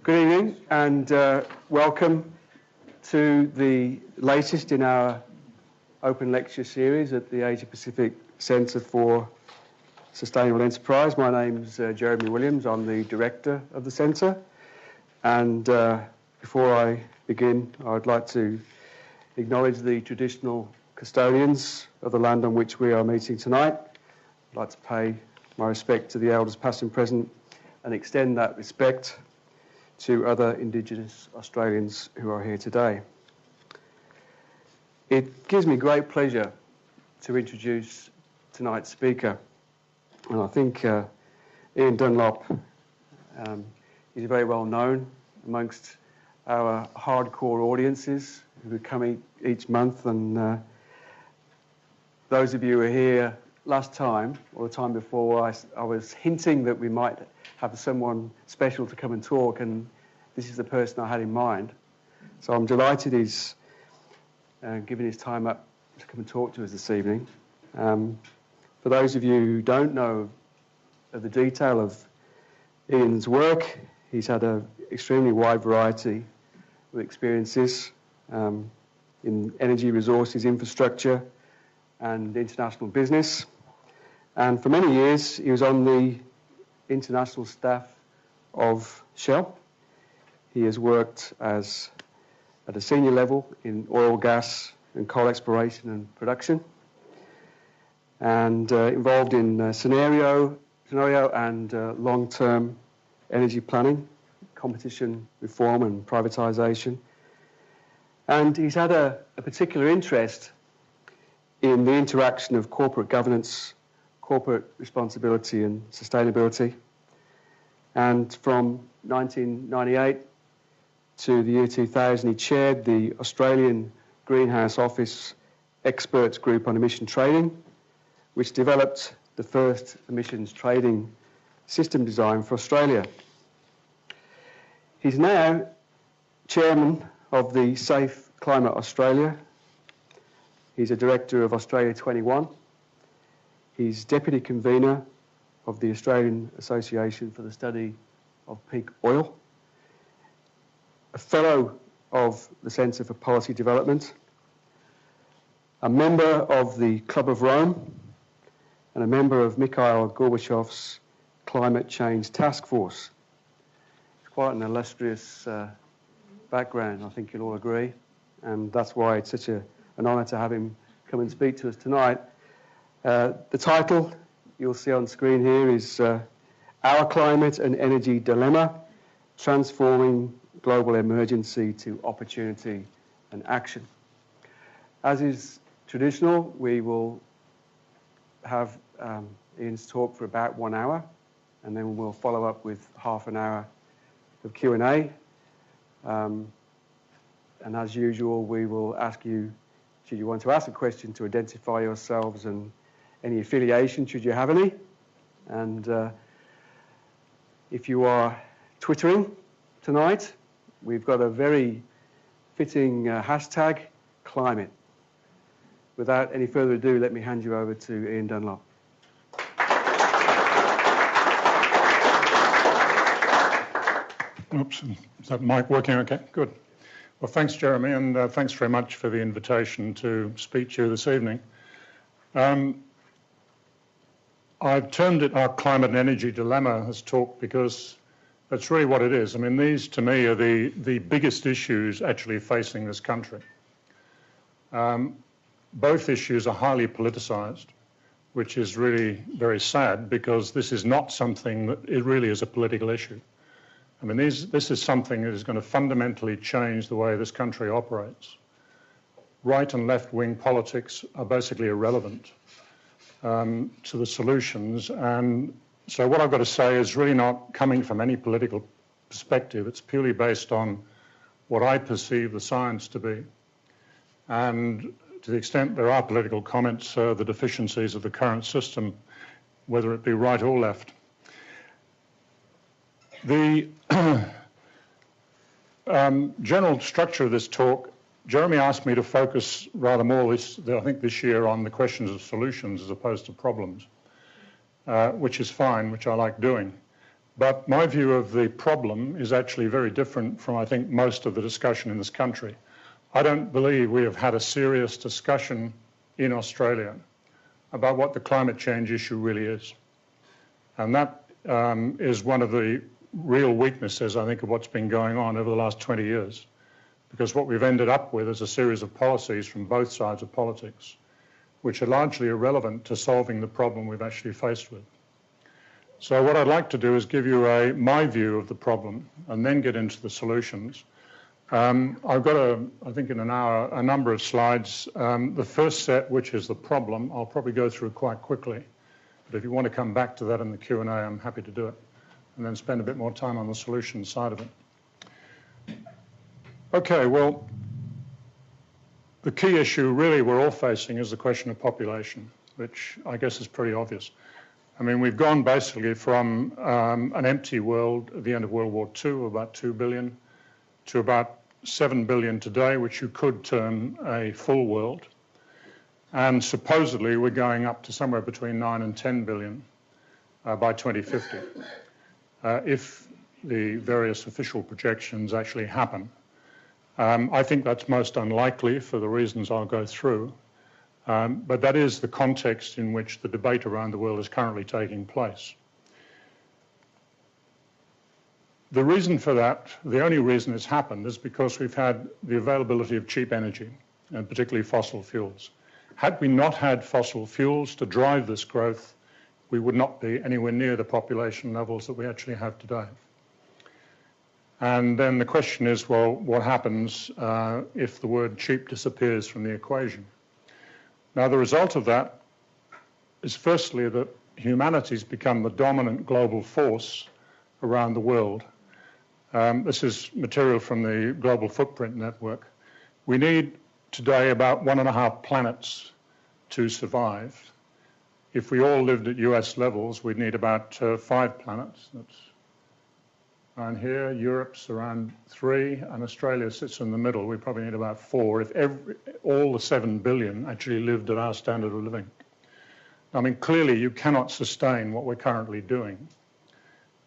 Good evening and welcome to the latest in our open lecture series at the Asia Pacific Centre for Sustainable Enterprise. My name's Jeremy Williams. I'm the director of the centre, and before I begin I would like to acknowledge the traditional custodians of the land on which we are meeting tonight. I'd like to pay my respect to the elders past and present and extend that respect to other Indigenous Australians who are here today. It gives me great pleasure to introduce tonight's speaker, and I think Ian Dunlop is very well known amongst our hardcore audiences who come each month, and those of you who are here last time or the time before, I was hinting that we might have someone special to come and talk, and this is the person I had in mind. So I'm delighted he's given his time up to come and talk to us this evening. For those of you who don't know of the detail of Ian's work, he's had an extremely wide variety of experiences in energy resources, infrastructure and international business. And for many years he was on the international staff of Shell. He has worked at a senior level in oil, gas and coal exploration and production, and involved in scenario and long-term energy planning, competition reform and privatisation. And he's had a particular interest in the interaction of corporate governance, corporate responsibility and sustainability. And from 1998 to the year 2000, he chaired the Australian Greenhouse Office Experts Group on Emission Trading, which developed the first emissions trading system design for Australia. He's now chairman of the Safe Climate Australia. He's a director of Australia 21. He's deputy convener of the Australian Association for the Study of Peak Oil, a fellow of the Centre for Policy Development, a member of the Club of Rome, and a member of Mikhail Gorbachev's Climate Change Task Force. It's quite an illustrious background, I think you'll all agree, and that's why it's such an honour to have him come and speak to us tonight. The title you'll see on screen here is Our Climate and Energy Dilemma, Transforming Global Emergency to Opportunity and Action. As is traditional, we will have Ian's talk for about 1 hour, and then we'll follow up with half an hour of Q&A. And as usual, we will ask you, should you want to ask a question, to identify yourselves and any affiliation, should you have any. And if you are twittering tonight, we've got a very fitting hashtag, climate. Without any further ado, let me hand you over to Ian Dunlop. Oops, is that mic working okay? Good. Well, thanks, Jeremy, and thanks very much for the invitation to speak to you this evening. I've termed it Our Climate and Energy Dilemma, this talk, because that's really what it is. I mean, these, to me, are the biggest issues actually facing this country. Both issues are highly politicised, which is really very sad, because this is not something that it really is a political issue. I mean, this is something that is going to fundamentally change the way this country operates. Right and left-wing politics are basically irrelevant to the solutions, and so what I've got to say is really not coming from any political perspective. It's purely based on what I perceive the science to be, and to the extent there are political comments, the deficiencies of the current system, whether it be right or left. The general structure of this talk, Jeremy asked me to focus rather more, I think this year, on the questions of solutions as opposed to problems, which is fine, which I like doing. But my view of the problem is actually very different from, I think, most of the discussion in this country. I don't believe we have had a serious discussion in Australia about what the climate change issue really is. And that is one of the real weaknesses, I think, of what's been going on over the last 20 years. Because what we've ended up with is a series of policies from both sides of politics, which are largely irrelevant to solving the problem we've actually faced with. So what I'd like to do is give you my view of the problem and then get into the solutions. I've got, I think in an hour, a number of slides. The first set, which is the problem, I'll probably go through quite quickly. But if you want to come back to that in the Q&A, I'm happy to do it, and then spend a bit more time on the solution side of it. Okay, well, the key issue really we're all facing is the question of population, which I guess is pretty obvious. I mean, we've gone basically from an empty world at the end of World War II, about 2 billion, to about 7 billion today, which you could term a full world. And supposedly we're going up to somewhere between 9 and 10 billion by 2050, if the various official projections actually happen. I think that's most unlikely for the reasons I'll go through. But that is the context in which the debate around the world is currently taking place. The reason for that, the only reason it's happened, is because we've had the availability of cheap energy, and particularly fossil fuels. Had we not had fossil fuels to drive this growth, we would not be anywhere near the population levels that we actually have today. And then the question is, well, what happens if the word cheap disappears from the equation? Now, the result of that is firstly that humanity's become the dominant global force around the world. This is material from the Global Footprint Network. We need today about 1.5 planets to survive. If we all lived at US levels, we'd need about 5 planets. That's around here. Europe's around 3, and Australia sits in the middle. We probably need about 4 if all the 7 billion actually lived at our standard of living. I mean, clearly you cannot sustain what we're currently doing.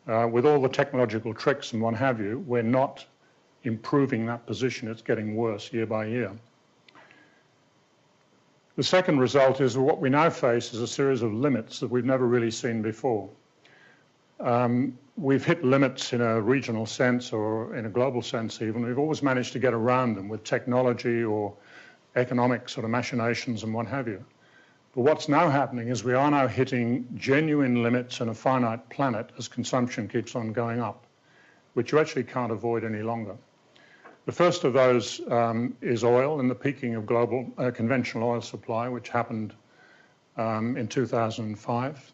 With all the technological tricks and what have you, we're not improving that position. It's getting worse year by year. The second result is what we now face is a series of limits that we've never really seen before. We've hit limits in a regional sense or in a global sense even. We've always managed to get around them with technology or economic sort of machinations and what have you. But what's now happening is we are now hitting genuine limits in a finite planet as consumption keeps on going up, which you actually can't avoid any longer. The first of those is oil and the peaking of global conventional oil supply, which happened in 2005.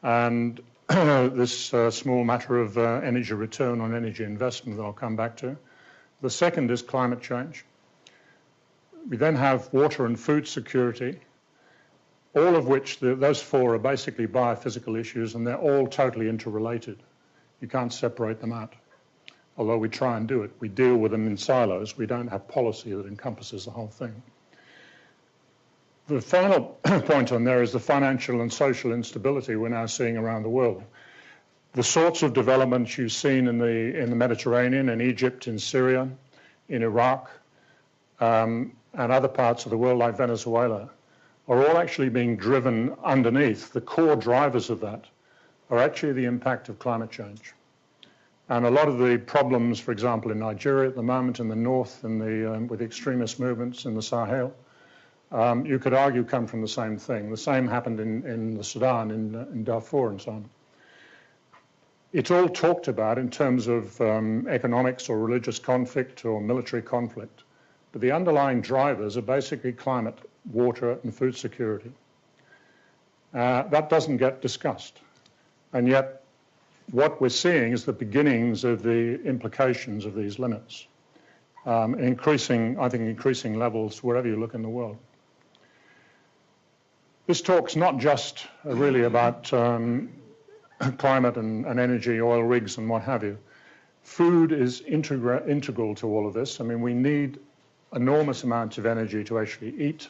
And this small matter of energy return on energy investment that I'll come back to. The second is climate change. We then have water and food security, all of which, those 4 are basically biophysical issues, and they're all totally interrelated. You can't separate them out. Although we try and do it, we deal with them in silos. We don't have policy that encompasses the whole thing. The final point on there is the financial and social instability we're now seeing around the world. The sorts of developments you've seen in the Mediterranean, in Egypt, in Syria, in Iraq, and other parts of the world like Venezuela, are all actually being driven underneath. The core drivers of that are actually the impact of climate change. And a lot of the problems, for example, in Nigeria at the moment, in the north, with the extremist movements in the Sahel, you could argue come from the same thing. The same happened in the Sudan, in Darfur and so on. It's all talked about in terms of economics or religious conflict or military conflict. But the underlying drivers are basically climate, water and food security. That doesn't get discussed. And yet what we're seeing is the beginnings of the implications of these limits, increasing levels wherever you look in the world. This talk's not just really about climate and energy, oil rigs and what have you. Food is integral to all of this. I mean, we need enormous amounts of energy to actually eat,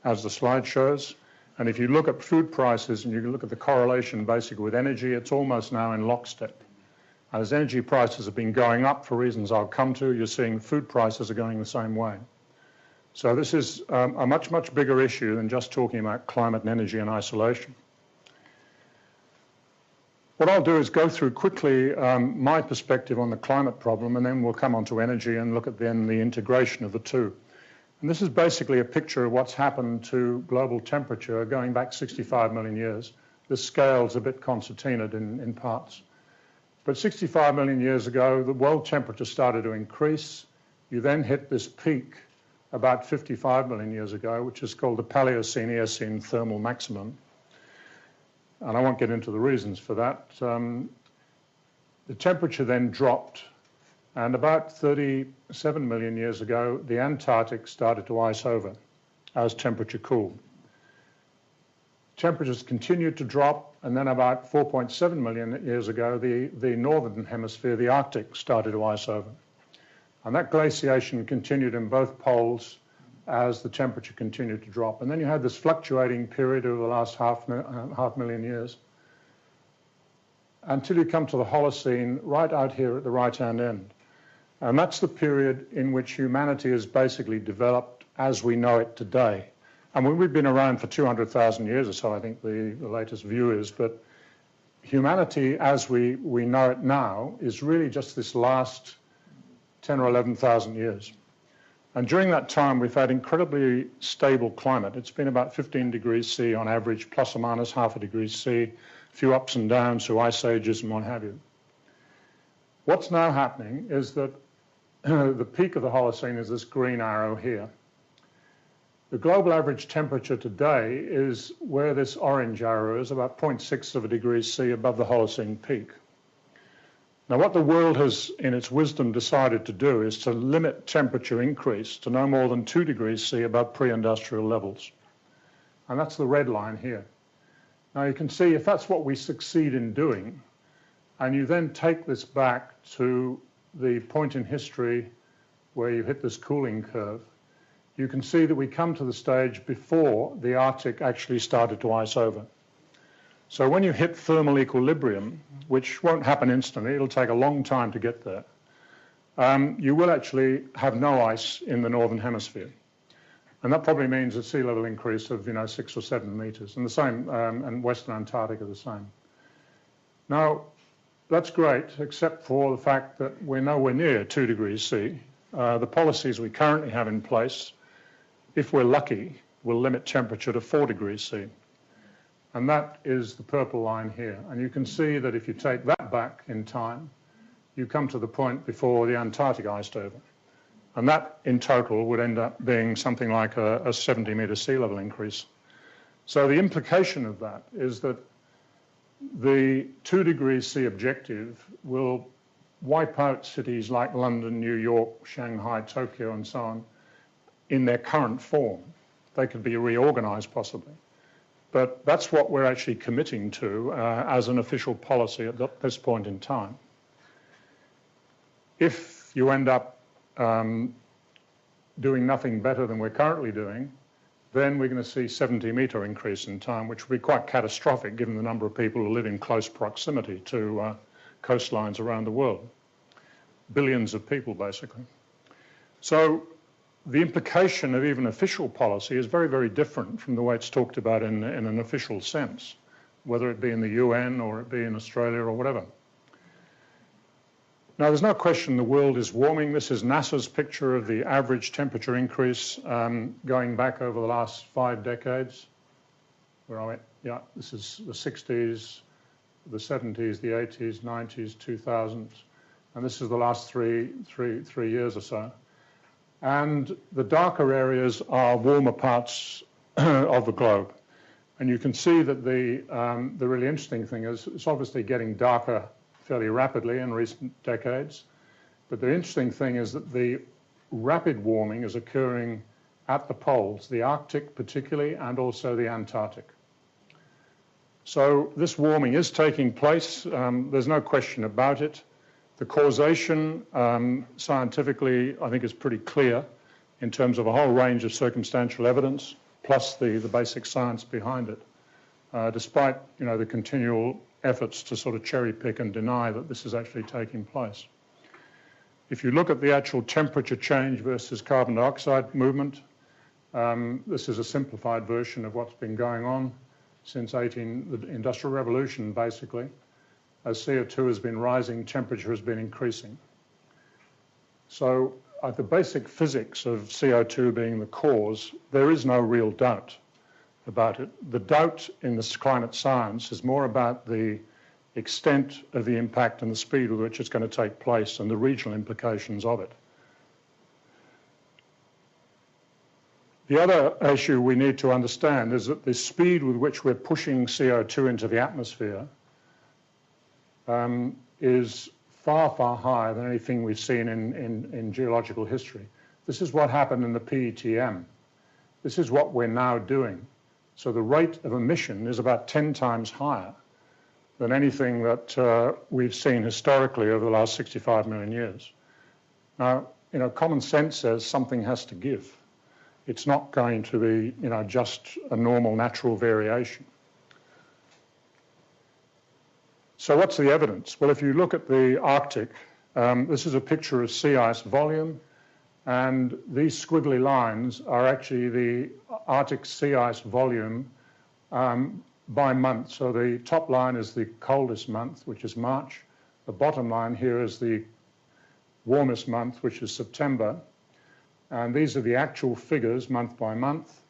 as the slide shows. And if you look at food prices and you look at the correlation basically with energy, it's almost now in lockstep. As energy prices have been going up for reasons I'll come to, you're seeing food prices are going the same way. So this is a much, much bigger issue than just talking about climate and energy in isolation. What I'll do is go through quickly my perspective on the climate problem, and then we'll come on to energy and look at then the integration of the two. And this is basically a picture of what's happened to global temperature going back 65 million years. This scale's a bit concertinaed in parts. But 65 million years ago, the world temperature started to increase. You then hit this peak about 55 million years ago, which is called the Paleocene-Eocene thermal maximum. And I won't get into the reasons for that. The temperature then dropped, and about 37 million years ago, the Antarctic started to ice over as temperature cooled. Temperatures continued to drop, and then about 4.7 million years ago, the northern hemisphere, the Arctic, started to ice over. And that glaciation continued in both poles as the temperature continued to drop. And then you had this fluctuating period over the last half million years until you come to the Holocene right out here at the right-hand end. And that's the period in which humanity has basically developed as we know it today. And we've been around for 200,000 years or so, I think the latest view is, but humanity as we know it now is really just this last 10 or 11,000 years. And during that time, we've had incredibly stable climate. It's been about 15 degrees C on average, plus or minus half a degree C, a few ups and downs through ice ages and what have you. What's now happening is that the peak of the Holocene is this green arrow here. The global average temperature today is where this orange arrow is, about 0.6 of a degree C above the Holocene peak. Now, what the world has, in its wisdom, decided to do is to limit temperature increase to no more than 2 degrees C above pre-industrial levels. And that's the red line here. Now, you can see if that's what we succeed in doing, and you then take this back to the point in history where you hit this cooling curve, you can see that we come to the stage before the Arctic actually started to ice over. So when you hit thermal equilibrium, which won't happen instantly, it'll take a long time to get there, you will actually have no ice in the northern hemisphere. And that probably means a sea level increase of 6 or 7 meters, and the same, and Western Antarctica the same. Now, that's great, except for the fact that we're nowhere near 2 degrees C. The policies we currently have in place, if we're lucky, will limit temperature to 4 degrees C. And that is the purple line here. And you can see that if you take that back in time, you come to the point before the Antarctic iced over. And that, in total, would end up being something like a 70-meter sea level increase. So the implication of that is that the 2 degrees C objective will wipe out cities like London, New York, Shanghai, Tokyo, and so on in their current form. They could be reorganized possibly. But that's what we're actually committing to as an official policy at this point in time. If you end up doing nothing better than we're currently doing, then we're going to see 70-meter increase in time, which will be quite catastrophic given the number of people who live in close proximity to coastlines around the world. Billions of people, basically. So the implication of even official policy is very, very different from the way it's talked about in an official sense, whether it be in the UN or it be in Australia or whatever. Now, there's no question the world is warming. This is NASA's picture of the average temperature increase going back over the last 5 decades. Where are we? Yeah, this is the 60s, the 70s, the 80s, 90s, 2000s, and this is the last three years or so. And the darker areas are warmer parts of the globe. And you can see that the really interesting thing is it's obviously getting darker fairly rapidly in recent decades. But the interesting thing is that the rapid warming is occurring at the poles, the Arctic particularly, and also the Antarctic. So this warming is taking place. There's no question about it. The causation, scientifically, I think is pretty clear in terms of a whole range of circumstantial evidence, plus the basic science behind it, despite the continual efforts to sort of cherry pick and deny that this is actually taking place. If you look at the actual temperature change versus carbon dioxide movement, this is a simplified version of what's been going on since the Industrial Revolution, basically. As CO2 has been rising, temperature has been increasing. So the basic physics of CO2 being the cause, there is no real doubt about it. The doubt in this climate science is more about the extent of the impact and the speed with which it's going to take place and the regional implications of it. The other issue we need to understand is that the speed with which we're pushing CO2 into the atmosphere is far, far higher than anything we've seen in geological history. This is what happened in the PETM. This is what we're now doing. So the rate of emission is about 10 times higher than anything that we've seen historically over the last 65 million years. Now, common sense says something has to give. It's not going to be, just a normal natural variation. So what's the evidence? Well, if you look at the Arctic, this is a picture of sea ice volume, and these squiggly lines are actually the Arctic sea ice volume by month. So the top line is the coldest month, which is March. The bottom line here is the warmest month, which is September. And these are the actual figures month by month,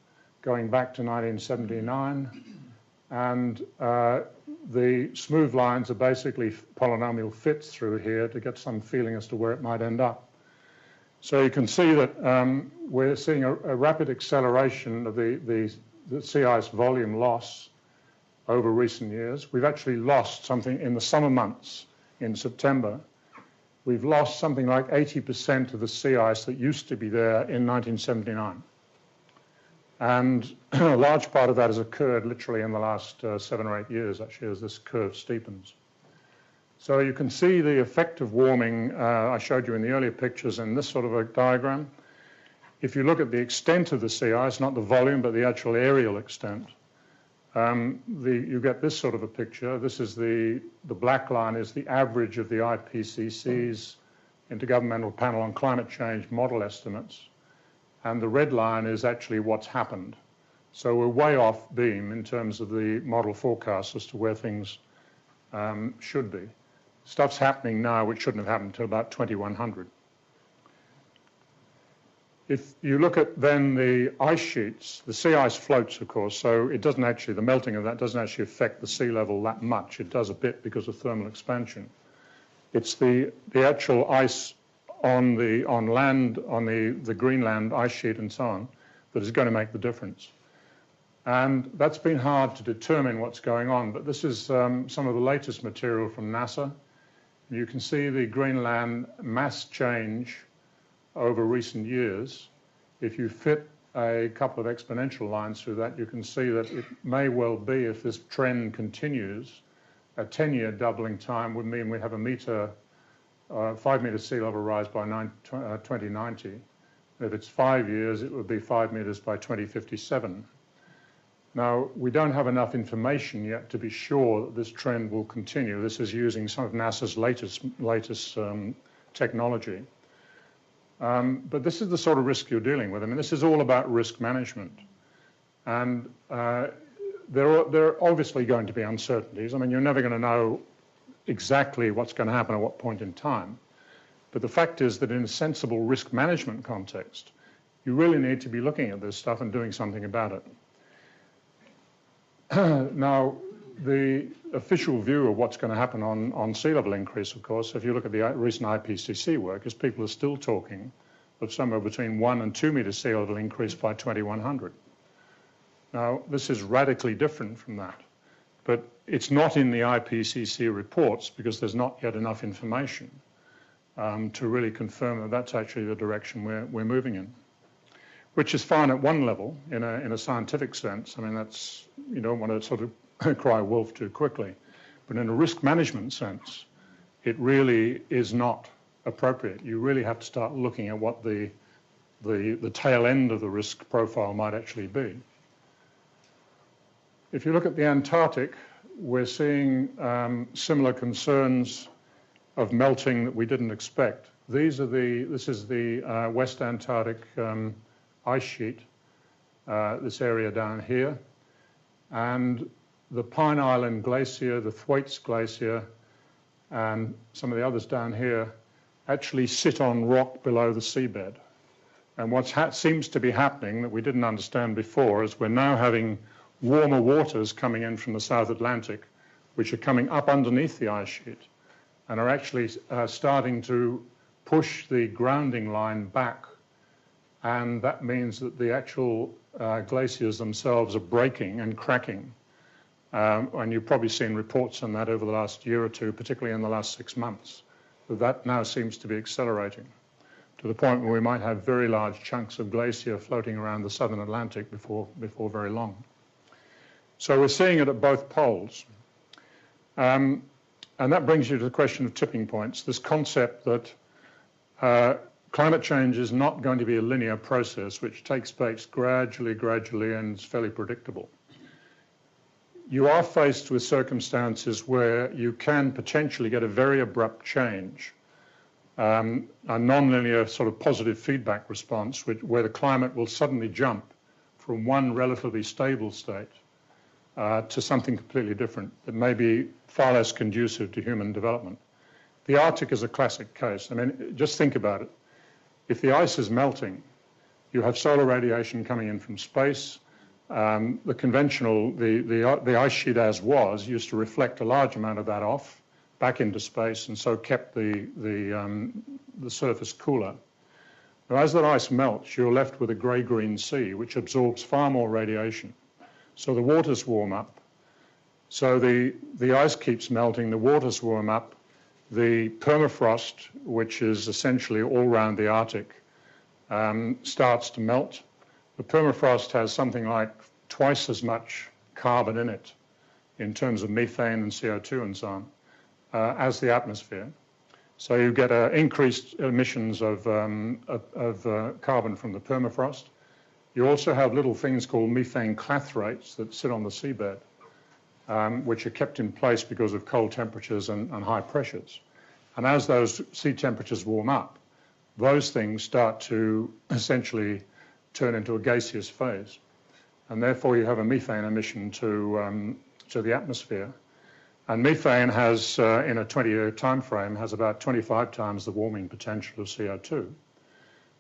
going back to 1979. And the smooth lines are basically polynomial fits through here to get some feeling as to where it might end up. So you can see that we're seeing a rapid acceleration of the sea ice volume loss over recent years. We've actually lost something in the summer months in September. We've lost something like 80% of the sea ice that used to be there in 1979. And a large part of that has occurred literally in the last 7 or 8 years, actually, as this curve steepens. So you can see the effect of warming I showed you in the earlier pictures in this sort of a diagram. If you look at the extent of the sea ice, not the volume, but the actual aerial extent, you get this sort of a picture. This is the black line is the average of the IPCC's Intergovernmental Panel on Climate Change model estimates. And the red line is actually what's happened. So we're way off beam in terms of the model forecast as to where things should be. Stuff's happening now which shouldn't have happened until about 2100. If you look at then the ice sheets, the sea ice floats, of course, so it doesn't actually, the melting of that doesn't actually affect the sea level that much. It does a bit because of thermal expansion. It's the actual ice on land, on the Greenland ice sheet and so on, that is going to make the difference. And that's been hard to determine what's going on, but this is some of the latest material from NASA. You can see the Greenland mass change over recent years. If you fit a couple of exponential lines through that, you can see that it may well be, if this trend continues, a 10-year doubling time would mean we have a 5 meter sea level rise by 2090. If it's 5 years, it would be 5 meters by 2057. Now, we don't have enough information yet to be sure that this trend will continue. This is using some of NASA's latest technology. But this is the sort of risk you're dealing with. I mean, this is all about risk management. And there are obviously going to be uncertainties. I mean, you're never going to know exactly what's going to happen at what point in time. But the fact is that in a sensible risk management context, you really need to be looking at this stuff and doing something about it. Now, the official view of what's going to happen on sea level increase, of course, if you look at the recent IPCC work, is people are still talking of somewhere between 1 and 2 meter sea level increase by 2100. Now, this is radically different from that, but it's not in the IPCC reports because there's not yet enough information to really confirm that that's actually the direction we're moving in. Which is fine at one level, in a scientific sense. I mean, that's, you don't want to sort of cry wolf too quickly. But in a risk management sense, it really is not appropriate. You really have to start looking at what the tail end of the risk profile might actually be. If you look at the Antarctic, we're seeing similar concerns of melting that we didn't expect. This is the West Antarctic ice sheet, this area down here, and the Pine Island Glacier, the Thwaites Glacier, and some of the others down here actually sit on rock below the seabed. And what seems to be happening that we didn't understand before is we're now having warmer waters coming in from the South Atlantic, which are coming up underneath the ice sheet and are actually starting to push the grounding line back. And that means that the actual glaciers themselves are breaking and cracking. And you've probably seen reports on that over the last year or two, particularly in the last 6 months. That now seems to be accelerating to the point where we might have very large chunks of glacier floating around the southern Atlantic before very long. So we're seeing it at both poles. And that brings you to the question of tipping points, this concept that climate change is not going to be a linear process which takes place gradually, and is fairly predictable. You are faced with circumstances where you can potentially get a very abrupt change, a nonlinear sort of positive feedback response where the climate will suddenly jump from one relatively stable state to something completely different that may be far less conducive to human development. The Arctic is a classic case. I mean, just think about it. If the ice is melting, you have solar radiation coming in from space. The conventional, the ice sheet as was, used to reflect a large amount of that off back into space and so kept the surface cooler. Now, as that ice melts, you're left with a grey-green sea, which absorbs far more radiation. So the waters warm up. So the ice keeps melting, the waters warm up. The permafrost, which is essentially all around the Arctic, starts to melt. The permafrost has something like twice as much carbon in it in terms of methane and CO2 and so on as the atmosphere. So you get increased emissions of carbon from the permafrost. You also have little things called methane clathrates that sit on the seabed, which are kept in place because of cold temperatures and high pressures. And as those sea temperatures warm up, those things start to essentially turn into a gaseous phase. And therefore you have a methane emission to the atmosphere. And methane has, in a 20-year time frame, has about 25 times the warming potential of CO2.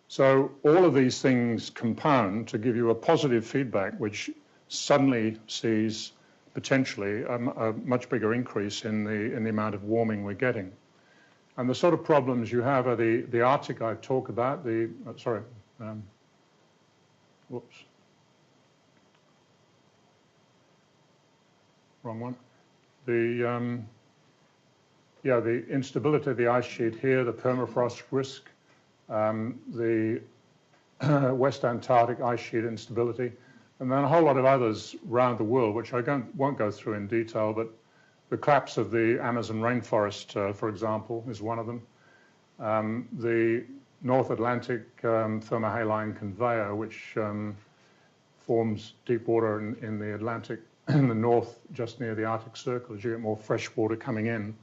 So all of these things compound to give you a positive feedback which suddenly sees potentially a much bigger increase in the amount of warming we're getting. And the sort of problems you have are the Arctic I talk about, whoops. Wrong one. The instability of the ice sheet here, the permafrost risk, the West Antarctic ice sheet instability, and then a whole lot of others around the world, which I won't go through in detail, but the collapse of the Amazon rainforest, for example, is one of them. The North Atlantic thermohaline conveyor, which forms deep water in the Atlantic in the north, just near the Arctic Circle. As you get more fresh water coming in,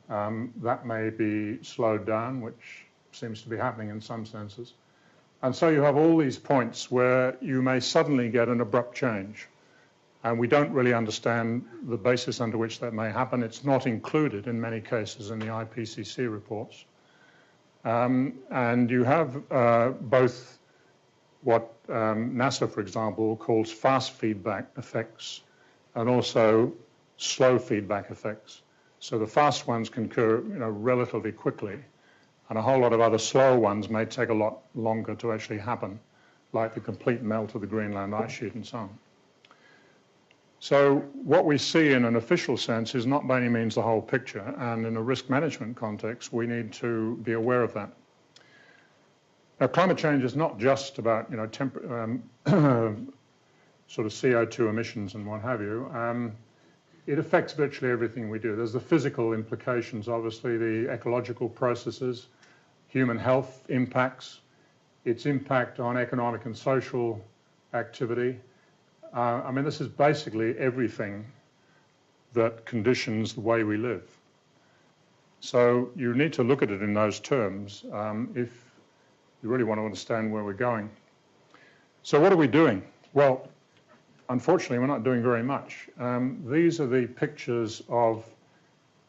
that may be slowed down, which seems to be happening in some senses. And so you have all these points where you may suddenly get an abrupt change. And we don't really understand the basis under which that may happen. It's not included in many cases in the IPCC reports. And you have both what NASA, for example, calls fast feedback effects and also slow feedback effects. So the fast ones can occur relatively quickly, and a whole lot of other slower ones may take a lot longer to actually happen, like the complete melt of the Greenland ice sheet and so on. So what we see in an official sense is not by any means the whole picture, and in a risk management context, we need to be aware of that. Now, climate change is not just about sort of CO2 emissions and what have you. It affects virtually everything we do. There's the physical implications, obviously, the ecological processes, human health impacts, its impact on economic and social activity, I mean, this is basically everything that conditions the way we live. So you need to look at it in those terms if you really want to understand where we're going. So what are we doing? Well, unfortunately, we're not doing very much. These are the pictures of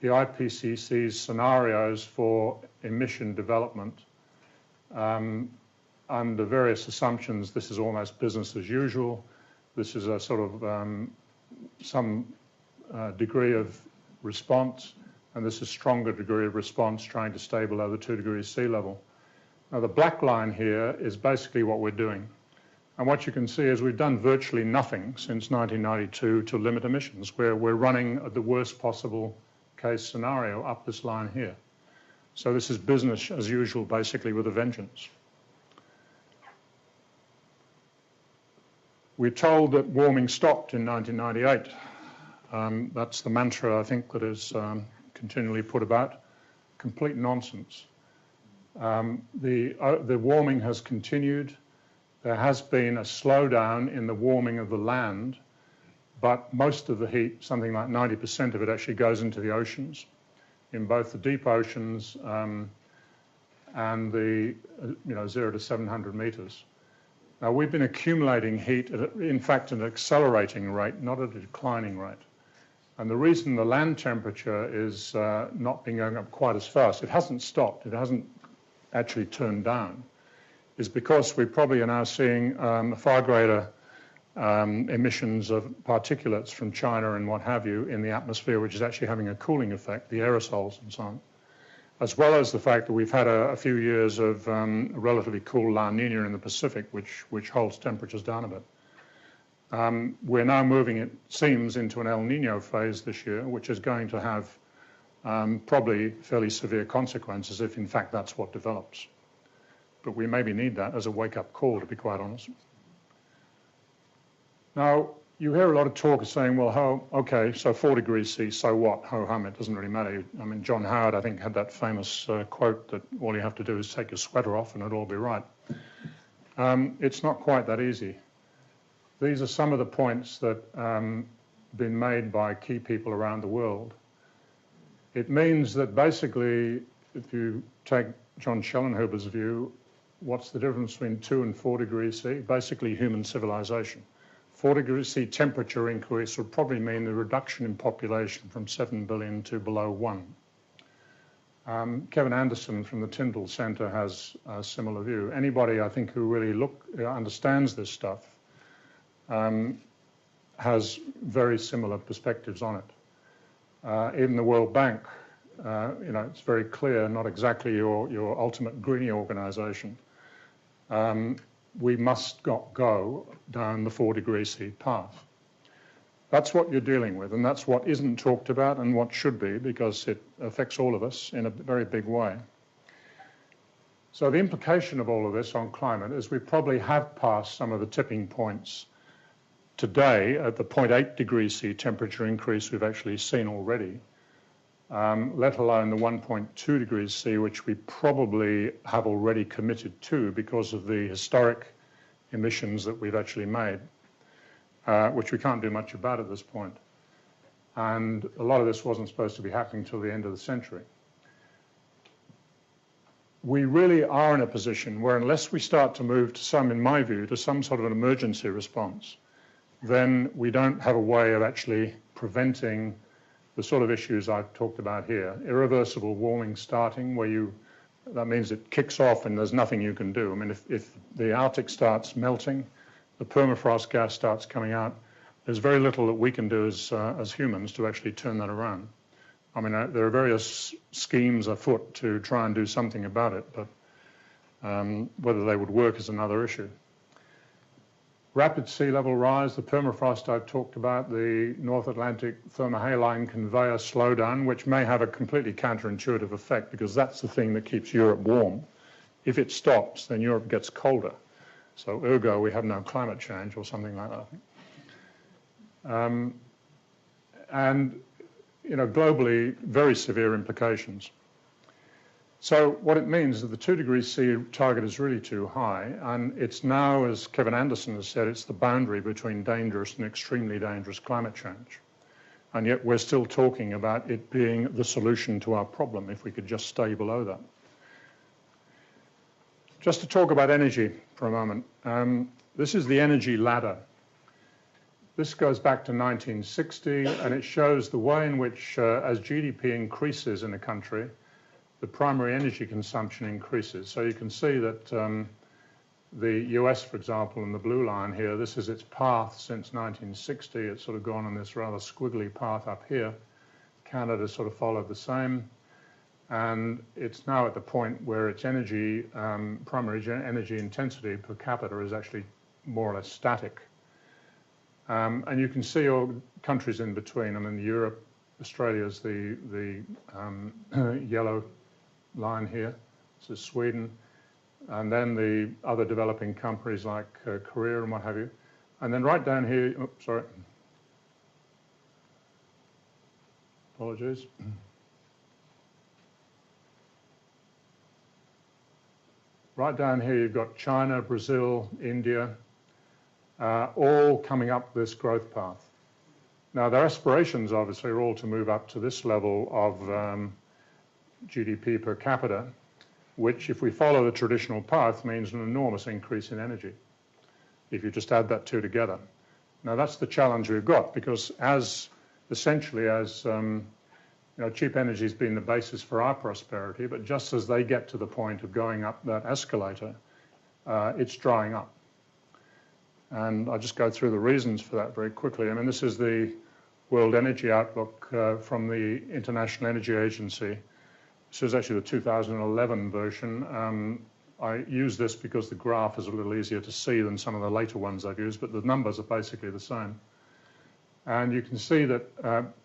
the IPCC's scenarios for emission development. Under various assumptions, this is almost business as usual. This is a sort of some degree of response, and this is stronger degree of response trying to stay below the 2 degrees sea level. Now, the black line here is basically what we're doing. And what you can see is we've done virtually nothing since 1992 to limit emissions, where we're running at the worst possible case scenario up this line here. So this is business as usual, basically, with a vengeance. We're told that warming stopped in 1998. That's the mantra, I think, that is continually put about. Complete nonsense. The warming has continued. There has been a slowdown in the warming of the land, but most of the heat, something like 90% of it, actually goes into the oceans, in both the deep oceans and the 0 to 700 meters. Now, we've been accumulating heat at, in fact, an accelerating rate, not at a declining rate. And the reason the land temperature is not been going up quite as fast, it hasn't stopped, it hasn't actually turned down, is because we probably are now seeing far greater emissions of particulates from China and what have you in the atmosphere, which is actually having a cooling effect, the aerosols and so on, as well as the fact that we've had a few years of a relatively cool La Nina in the Pacific, which holds temperatures down a bit. We're now moving, it seems, into an El Nino phase this year, which is going to have probably fairly severe consequences if, in fact, that's what develops. But we maybe need that as a wake-up call, to be quite honest. Now, you hear a lot of talk of saying, well, okay, so 4 degrees C, so what? Ho-hum, it doesn't really matter. I mean, John Howard, I think, had that famous quote that all you have to do is take your sweater off and it'll all be right. It's not quite that easy. These are some of the points that have been made by key people around the world. It means that basically, if you take John Schellenhuber's view, what's the difference between 2 and 4 degrees C? Basically, human civilization. 4 degrees C temperature increase would probably mean the reduction in population from 7 billion to below 1. Kevin Anderson from the Tyndall Centre has a similar view. Anybody, I think, who really understands this stuff has very similar perspectives on it. Even the World Bank, it's very clear, not exactly your ultimate greenie organisation. We must go down the 4 degrees C path. That's what you're dealing with, and that's what isn't talked about and what should be, because it affects all of us in a very big way. So the implication of all of this on climate is we probably have passed some of the tipping points today at the 0.8 degrees C temperature increase we've actually seen already, let alone the 1.2 degrees C, which we probably have already committed to because of the historic emissions that we've actually made, which we can't do much about at this point. And a lot of this wasn't supposed to be happening till the end of the century. We really are in a position where unless we start to move to some, in my view, to some sort of an emergency response, then we don't have a way of actually preventing the sort of issues I've talked about here. Irreversible warming starting, where that means it kicks off and there's nothing you can do. I mean, if the Arctic starts melting, the permafrost gas starts coming out, there's very little that we can do as humans to actually turn that around. I mean, there are various schemes afoot to try and do something about it, but whether they would work is another issue. Rapid sea level rise, the permafrost I've talked about, the North Atlantic thermohaline conveyor slowdown, which may have a completely counterintuitive effect because that's the thing that keeps Europe warm. If it stops, then Europe gets colder. So ergo, we have no climate change or something like that. And globally, very severe implications. So what it means is that the 2 degrees C target is really too high, and it's now, as Kevin Anderson has said, it's the boundary between dangerous and extremely dangerous climate change. And yet we're still talking about it being the solution to our problem if we could just stay below that. Just to talk about energy for a moment. This is the energy ladder. This goes back to 1960, and it shows the way in which, as GDP increases in a country, the primary energy consumption increases. So you can see that the US, for example, in the blue line here, this is its path since 1960. It's sort of gone on this rather squiggly path up here. Canada sort of followed the same. And it's now at the point where its energy, primary energy intensity per capita is actually more or less static. And you can see all countries in between. I mean, Europe, Australia is the yellow line here. This is Sweden. And then the other developing countries like Korea and what have you. And then right down here, oops, sorry. Apologies. Right down here you've got China, Brazil, India, all coming up this growth path. Now their aspirations obviously are all to move up to this level of GDP per capita, which if we follow the traditional path means an enormous increase in energy, if you just add that two together. Now that's the challenge we've got, because essentially as cheap energy has been the basis for our prosperity, but just as they get to the point of going up that escalator, it's drying up. And I'll just go through the reasons for that very quickly. I mean, this is the World Energy Outlook from the International Energy Agency. This is actually the 2011 version. I use this because the graph is a little easier to see than some of the later ones I've used, but the numbers are basically the same. And you can see that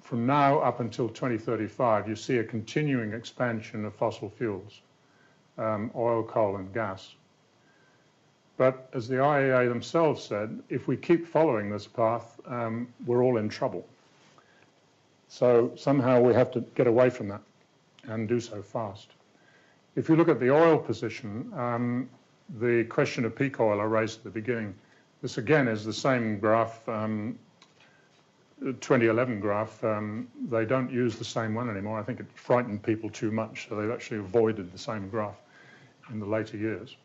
from now up until 2035, you see a continuing expansion of fossil fuels, oil, coal, and gas. But as the IEA themselves said, if we keep following this path, we're all in trouble. So somehow we have to get away from that and do so fast. If you look at the oil position, the question of peak oil I raised at the beginning, this again is the same graph, 2011 graph. They don't use the same one anymore. I think it frightened people too much, so they've actually avoided the same graph in the later years.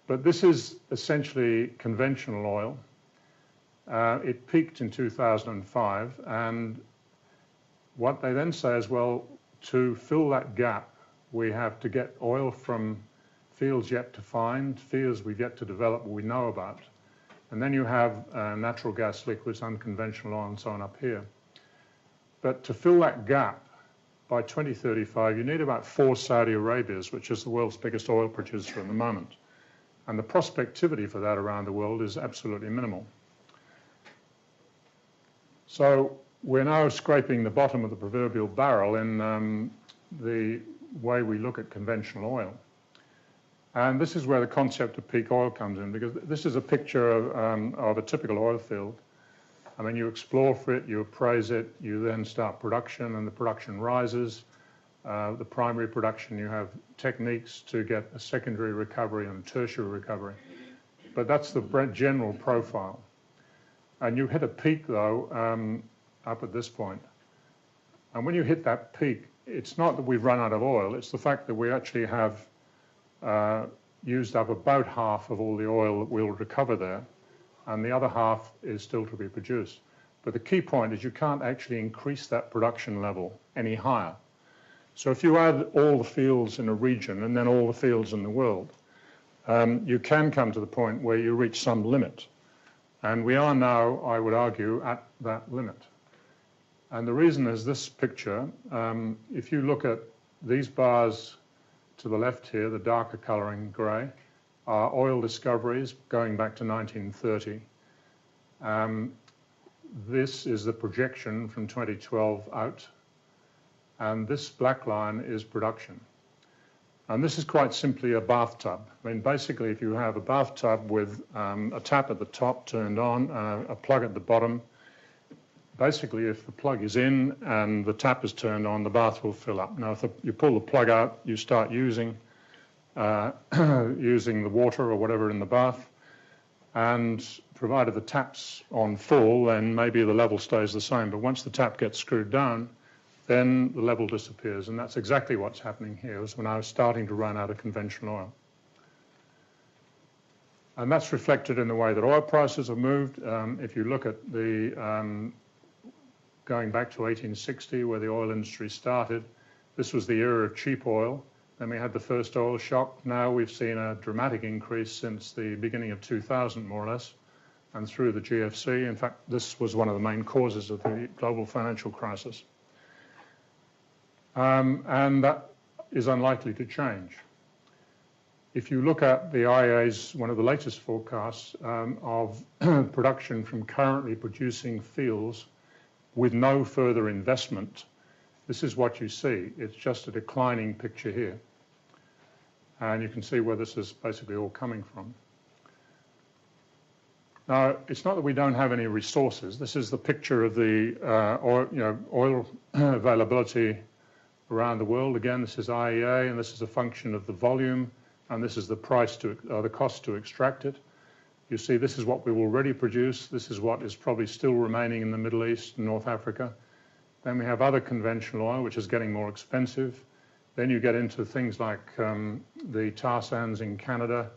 But this is essentially conventional oil. It peaked in 2005, and what they then say is, well, to fill that gap, we have to get oil from fields yet to find, fields we've yet to develop, we know about. And then you have natural gas liquids, unconventional oil, and so on up here. But to fill that gap, by 2035, you need about 4 Saudi Arabias, which is the world's biggest oil producer at the moment. And the prospectivity for that around the world is absolutely minimal. So we're now scraping the bottom of the proverbial barrel in the way we look at conventional oil. And this is where the concept of peak oil comes in, because this is a picture of a typical oil field. I mean, you explore for it, you appraise it, you then start production, and the production rises. The primary production, you have techniques to get a secondary recovery and tertiary recovery. But that's the general profile. And you hit a peak, though, up at this point. And when you hit that peak, it's not that we've run out of oil, it's the fact that we actually have used up about half of all the oil that we'll recover there, and the other half is still to be produced. But the key point is you can't actually increase that production level any higher. So if you add all the fields in a region and then all the fields in the world, you can come to the point where you reach some limit. And we are now, I would argue, at that limit. And the reason is this picture. If you look at these bars to the left here, the darker colouring grey, are oil discoveries going back to 1930. This is the projection from 2012 out. And this black line is production. And this is quite simply a bathtub. I mean, basically, if you have a bathtub with a tap at the top turned on, a plug at the bottom, basically if the plug is in and the tap is turned on, the bath will fill up. Now, if you pull the plug out, you start using using the water or whatever in the bath, and provided the tap's on full, then maybe the level stays the same. But once the tap gets screwed down, then the level disappears, and that's exactly what's happening here, is when I was starting to run out of conventional oil. And that's reflected in the way that oil prices have moved. If you look at the going back to 1860, where the oil industry started, this was the era of cheap oil. Then we had the first oil shock. Now we've seen a dramatic increase since the beginning of 2000, more or less, and through the GFC. In fact, this was one of the main causes of the global financial crisis. And that is unlikely to change. If you look at the IEA's, one of the latest forecasts of production from currently producing fields with no further investment, this is what you see. It's just a declining picture here. And you can see where this is basically all coming from. Now, it's not that we don't have any resources. This is the picture of the oil availability around the world. Again, this is IEA, and this is a function of the volume, and this is the price to, the cost to extract it. You see, this is what we've already produced. This is what is probably still remaining in the Middle East and North Africa. Then we have other conventional oil, which is getting more expensive. Then you get into things like the tar sands in Canada,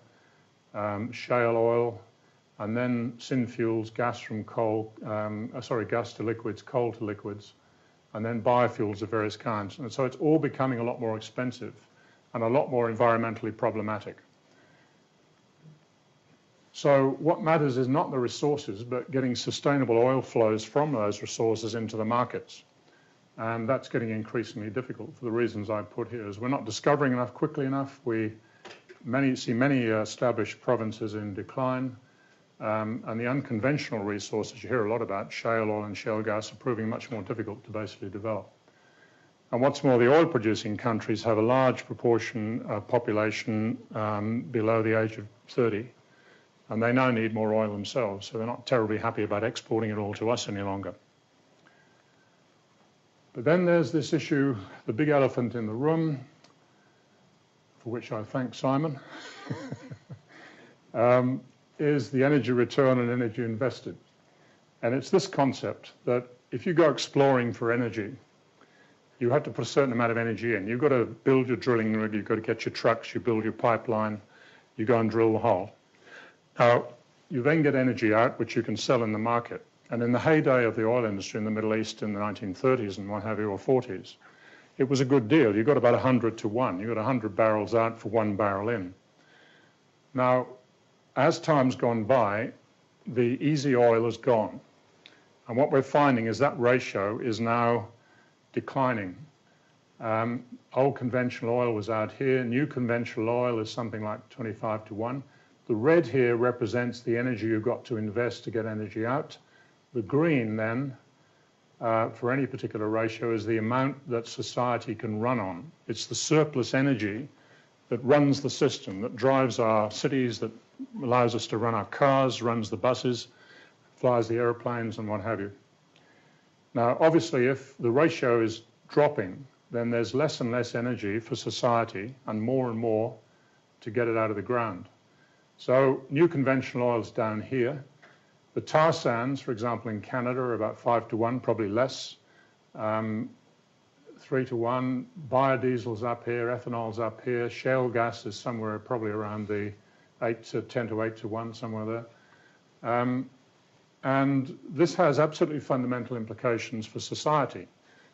shale oil, and then synfuels, gas from coal, gas to liquids, coal to liquids, and then biofuels of various kinds. And so it's all becoming a lot more expensive and a lot more environmentally problematic. So what matters is not the resources, but getting sustainable oil flows from those resources into the markets. And that's getting increasingly difficult for the reasons I put here. Is we're not discovering enough quickly enough. We see many established provinces in decline, and the unconventional resources you hear a lot about, shale oil and shale gas, are proving much more difficult to basically develop. And what's more, the oil-producing countries have a large proportion of population below the age of 30, and they now need more oil themselves, so they're not terribly happy about exporting it all to us any longer. But then there's this issue, the big elephant in the room, for which I thank Simon, is the energy return and energy invested. And it's this concept that if you go exploring for energy, you have to put a certain amount of energy in. You've got to build your drilling rig, you've got to get your trucks, you build your pipeline, you go and drill the hole. Now, you then get energy out, which you can sell in the market. And in the heyday of the oil industry in the Middle East in the 1930s and what have you, or 40s, it was a good deal. You got about 100 to 1. You got 100 barrels out for 1 barrel in. Now, as time's gone by, the easy oil is gone. And what we're finding is that ratio is now declining. Old conventional oil was out here. New conventional oil is something like 25 to 1. The red here represents the energy you've got to invest to get energy out. The green then, for any particular ratio, is the amount that society can run on. It's the surplus energy that runs the system, that drives our cities, that allows us to run our cars, runs the buses, flies the airplanes and what have you. Now, obviously, if the ratio is dropping, then there's less and less energy for society and more to get it out of the ground. So new conventional oil is down here. The tar sands, for example, in Canada are about 5 to 1, probably less, 3 to 1. Biodiesel's up here, ethanol's up here. Shale gas is somewhere probably around the 10 to 8 to 1, somewhere there. And this has absolutely fundamental implications for society,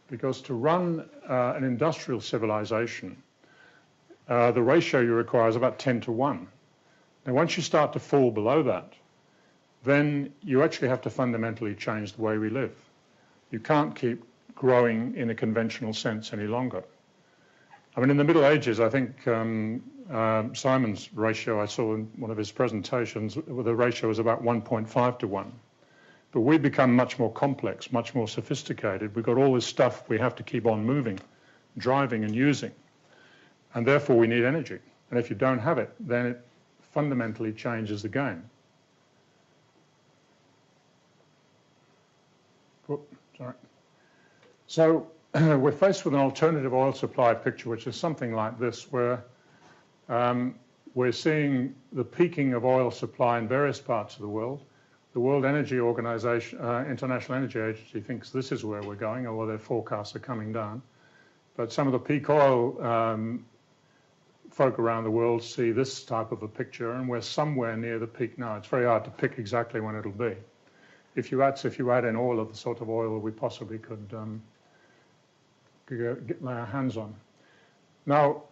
because to run an industrial civilization, the ratio you require is about 10 to 1. Now, once you start to fall below that, then you actually have to fundamentally change the way we live. You can't keep growing in a conventional sense any longer. I mean, in the Middle Ages, I think Simon's ratio, I saw in one of his presentations, the ratio was about 1.5 to 1. But we've become much more complex, much more sophisticated. We've got all this stuff we have to keep on moving, driving and using. And therefore, we need energy. And if you don't have it, then it fundamentally changes the game. Whoop. Sorry. So we're faced with an alternative oil supply picture, which is something like this, where we're seeing the peaking of oil supply in various parts of the world. The World Energy Organization, International Energy Agency, thinks this is where we're going, although their forecasts are coming down. But some of the peak oil folk around the world see this type of a picture, and we're somewhere near the peak now. It's very hard to pick exactly when it'll be. If you add in all of the sort of oil we possibly could lay our hands on. Now,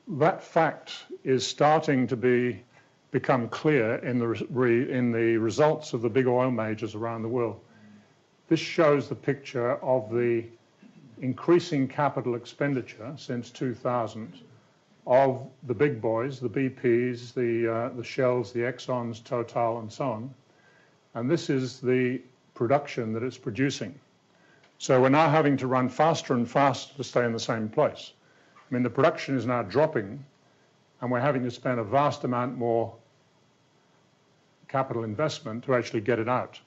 that fact is starting to become clear in the results of the big oil majors around the world. This shows the picture of the increasing capital expenditure since 2000 of the big boys, the BPs, the Shells, the Exxons, Total, and so on. And this is the production that it's producing. So we're now having to run faster and faster to stay in the same place. I mean, the production is now dropping, and we're having to spend a vast amount more capital investment to actually get it out.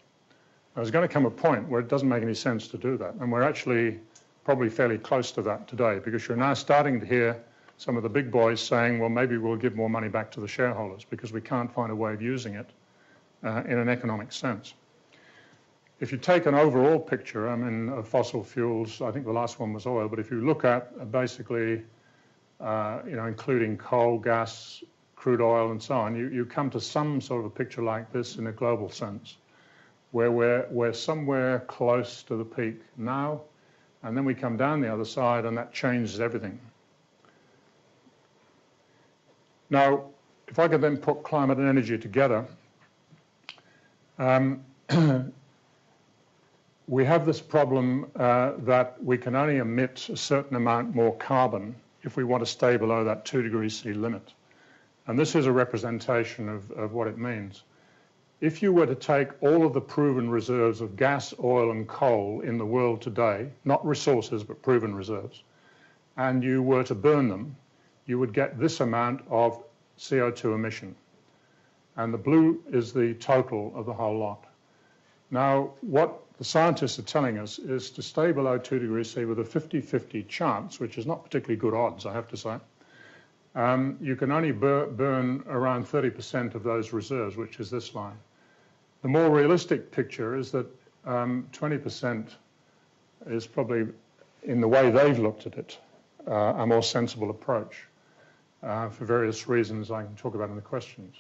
There's going to come a point where it doesn't make any sense to do that, and we're actually probably fairly close to that today, because you're now starting to hear some of the big boys saying, well, maybe we'll give more money back to the shareholders because we can't find a way of using it in an economic sense. If you take an overall picture, I mean, of fossil fuels, I think the last one was oil, but if you look at basically, including coal, gas, crude oil, and so on, you come to some sort of a picture like this in a global sense, where we're somewhere close to the peak now, and then we come down the other side, and that changes everything. Now, if I could then put climate and energy together, we have this problem that we can only emit a certain amount more carbon if we want to stay below that 2 degrees C limit. And this is a representation of what it means. If you were to take all of the proven reserves of gas, oil, and coal in the world today, not resources, but proven reserves, and you were to burn them, you would get this amount of CO2 emission. And the blue is the total of the whole lot. Now, what the scientists are telling us is to stay below 2 degrees C with a 50-50 chance, which is not particularly good odds, I have to say. You can only burn around 30% of those reserves, which is this line. The more realistic picture is that 20% is probably, in the way they've looked at it, a more sensible approach for various reasons I can talk about in the questions.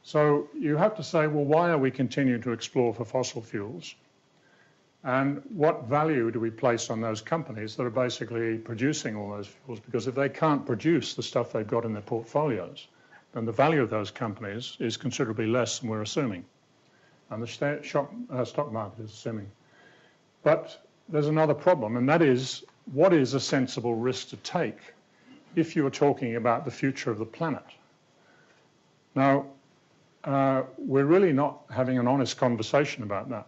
So you have to say, well, why are we continuing to explore for fossil fuels? And what value do we place on those companies that are basically producing all those fuels? Because if they can't produce the stuff they've got in their portfolios, then the value of those companies is considerably less than we're assuming. And the stock market is assuming. But there's another problem, and that is, what is a sensible risk to take if you're talking about the future of the planet? Now, we're really not having an honest conversation about that.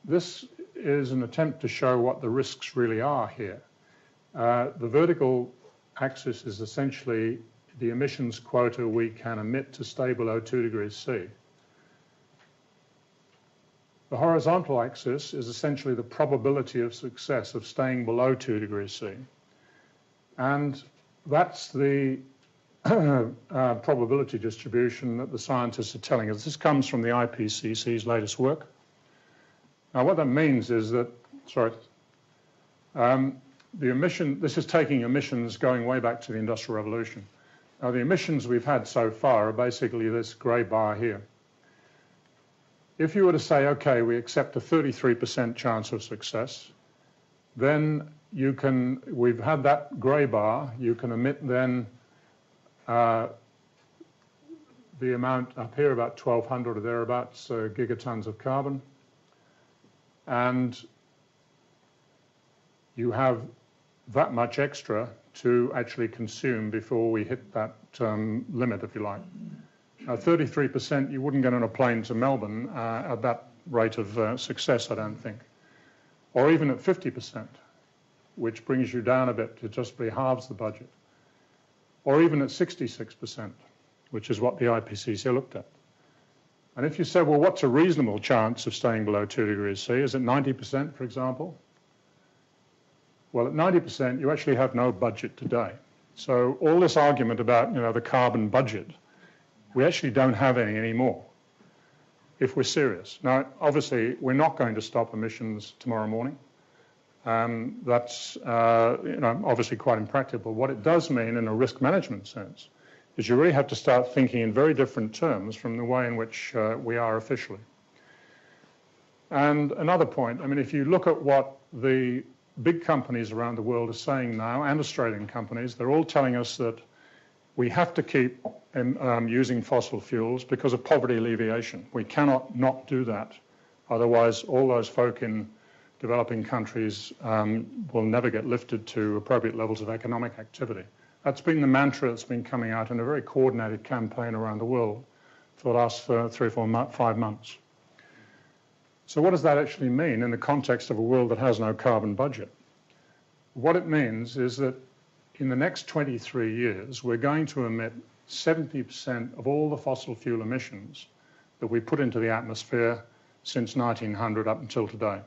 This is an attempt to show what the risks really are here. The vertical axis is essentially the emissions quota we can emit to stay below 2 degrees C. The horizontal axis is essentially the probability of success of staying below 2 degrees C. And that's the probability distribution that the scientists are telling us. This comes from the IPCC's latest work. Now, what that means is that, this is taking emissions going way back to the Industrial Revolution. Now, the emissions we've had so far are basically this grey bar here. If you were to say, okay, we accept a 33% chance of success, then we've had that grey bar, you can emit then the amount up here, about 1,200 or thereabouts gigatons of carbon. And you have that much extra to actually consume before we hit that limit, if you like. 33%, you wouldn't get on a plane to Melbourne at that rate of success, I don't think. Or even at 50%, which brings you down a bit to just be halves the budget. Or even at 66%, which is what the IPCC looked at. And if you say, well, what's a reasonable chance of staying below 2 degrees C? Is it 90%, for example? Well, at 90%, you actually have no budget today. So all this argument about, the carbon budget, we actually don't have any anymore, if we're serious. Now, obviously, we're not going to stop emissions tomorrow morning. That's, obviously quite impractical. What it does mean in a risk management sense is you really have to start thinking in very different terms from the way in which we are officially. And another point, if you look at what the big companies around the world are saying now, and Australian companies, they're all telling us that we have to keep using fossil fuels because of poverty alleviation. We cannot not do that. Otherwise, all those folk in developing countries will never get lifted to appropriate levels of economic activity. That's been the mantra that's been coming out in a very coordinated campaign around the world for the last 3 or 5 months. So what does that actually mean in the context of a world that has no carbon budget? What it means is that in the next 23 years, we're going to emit 70% of all the fossil fuel emissions that we put into the atmosphere since 1900 up until today.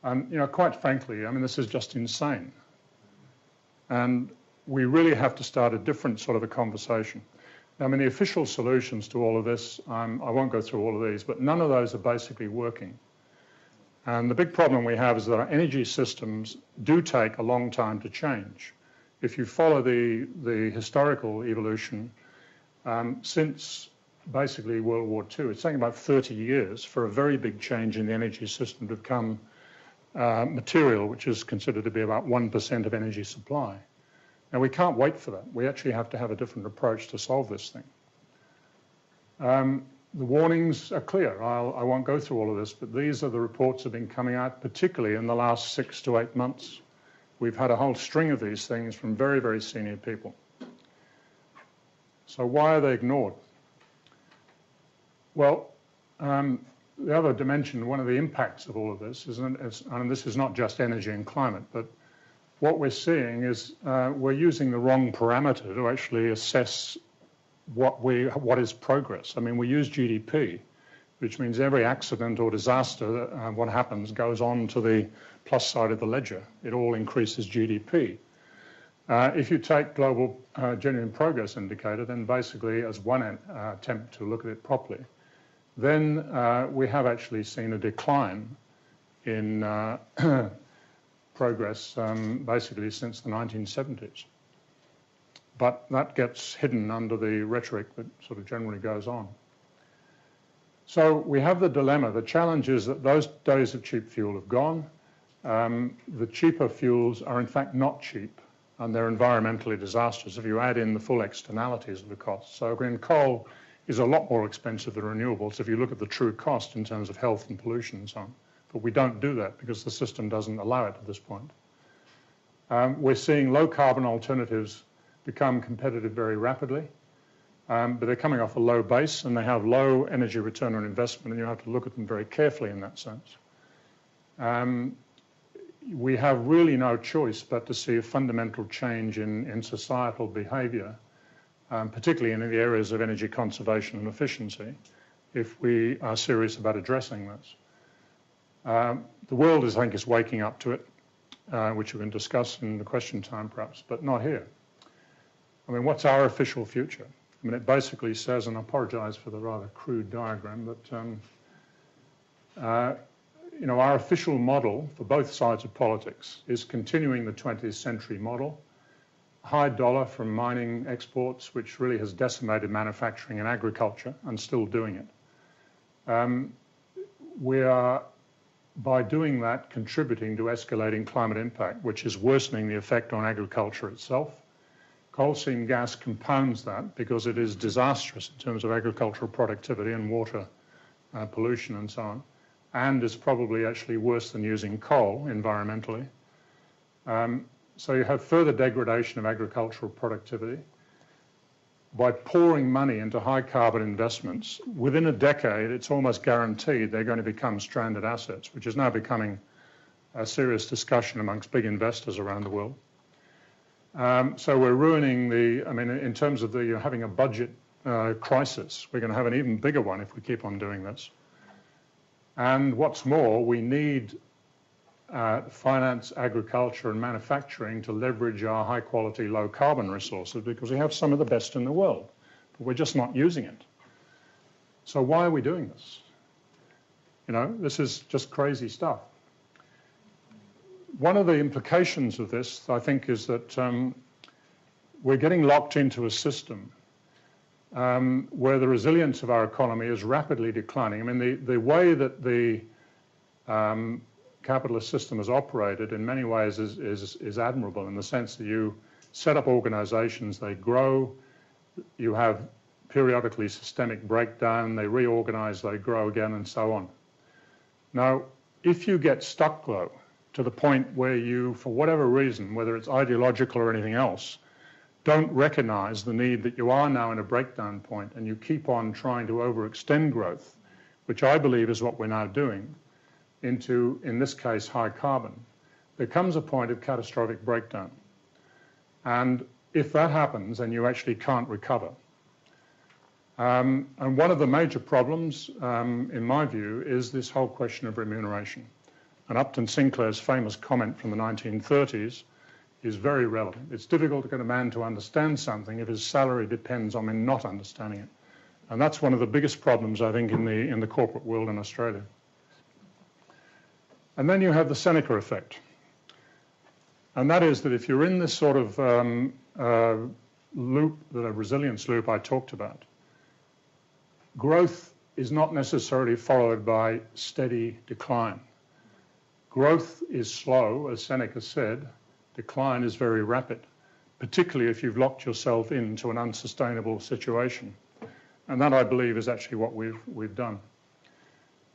And, quite frankly, this is just insane. And we really have to start a different sort of a conversation. The official solutions to all of this, I won't go through all of these, but none of those are basically working. And the big problem we have is that our energy systems do take a long time to change. If you follow the historical evolution, since basically World War II, it's taken about 30 years for a very big change in the energy system to become material, which is considered to be about 1% of energy supply. Now, we can't wait for that. We actually have to have a different approach to solve this thing. The warnings are clear. I won't go through all of this, but these are the reports that have been coming out, particularly in the last 6 to 8 months. We've had a whole string of these things from very, very senior people. So why are they ignored? Well, the other dimension, one of the impacts of all of this is, and this is not just energy and climate, but what we're seeing is we're using the wrong parameter to actually assess what is progress. We use GDP, which means every accident or disaster, what happens goes on to the plus side of the ledger. It all increases GDP. If you take global genuine progress indicator, then basically as one attempt to look at it properly, then we have actually seen a decline in progress basically since the 1970s. But that gets hidden under the rhetoric that sort of generally goes on. So we have the dilemma. The challenge is that those days of cheap fuel have gone. The cheaper fuels are in fact not cheap, and they're environmentally disastrous if you add in the full externalities of the cost. So green coal is a lot more expensive than renewables if you look at the true cost in terms of health and pollution and so on. But we don't do that because the system doesn't allow it at this point. We're seeing low carbon alternatives become competitive very rapidly, but they're coming off a low base and they have low energy return on investment, and you have to look at them very carefully in that sense. We have really no choice but to see a fundamental change in societal behaviour, particularly in the areas of energy conservation and efficiency, if we are serious about addressing this. The world, I think, is waking up to it, which we can discuss in the question time perhaps, but not here. What's our official future? It basically says, and I apologise for the rather crude diagram, but our official model for both sides of politics is continuing the 20th century model, high dollar from mining exports, which really has decimated manufacturing and agriculture and still doing it. We are, by doing that, contributing to escalating climate impact, which is worsening the effect on agriculture itself. Coal seam gas compounds that because it is disastrous in terms of agricultural productivity and water pollution and so on, and is probably actually worse than using coal environmentally. So you have further degradation of agricultural productivity. By pouring money into high carbon investments, within a decade, it's almost guaranteed they're going to become stranded assets, which is now becoming a serious discussion amongst big investors around the world. So we're ruining in terms of having a budget crisis. We're going to have an even bigger one if we keep on doing this. And what's more, we need finance, agriculture and manufacturing to leverage our high quality, low carbon resources because we have some of the best in the world, but we're just not using it. So why are we doing this? You know, this is just crazy stuff. One of the implications of this, I think, is that we're getting locked into a system where the resilience of our economy is rapidly declining. I mean, the way that the capitalist system is operated in many ways is admirable in the sense that you set up organizations, they grow, you have periodically systemic breakdown, they reorganize, they grow again, and so on. Now, if you get stuck, though, to the point where you, for whatever reason, whether it's ideological or anything else, don't recognize the need that you are now in a breakdown point and you keep on trying to overextend growth, which I believe is what we're now doing, into, in this case, high carbon, there comes a point of catastrophic breakdown. And if that happens, then you actually can't recover. And one of the major problems, in my view, is this whole question of remuneration. And Upton Sinclair's famous comment from the 1930s is very relevant. It's difficult to get a man to understand something if his salary depends on him not understanding it. And that's one of the biggest problems, I think, in the corporate world in Australia. And then you have the Seneca effect. And that is that if you're in this sort of loop, the resilience loop I talked about, growth is not necessarily followed by steady decline. Growth is slow, as Seneca said. Decline is very rapid, particularly if you've locked yourself into an unsustainable situation. And that, I believe, is actually what we've done.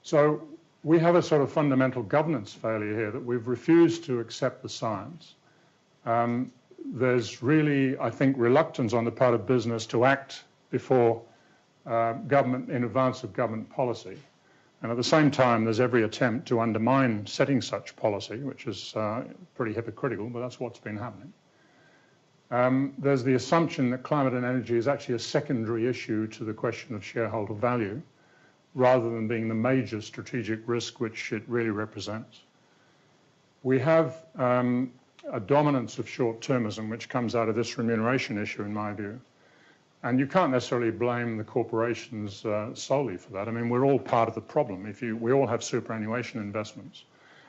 So we have a sort of fundamental governance failure here that we've refused to accept the science. There's really, I think, reluctance on the part of business to act before government, in advance of government policy. And at the same time, there's every attempt to undermine setting such policy, which is pretty hypocritical, but that's what's been happening. There's the assumption that climate and energy is actually a secondary issue to the question of shareholder value, rather than being the major strategic risk which it really represents. We have a dominance of short-termism, which comes out of this remuneration issue, in my view. And you can't necessarily blame the corporations solely for that. I mean, we're all part of the problem. We all have superannuation investments.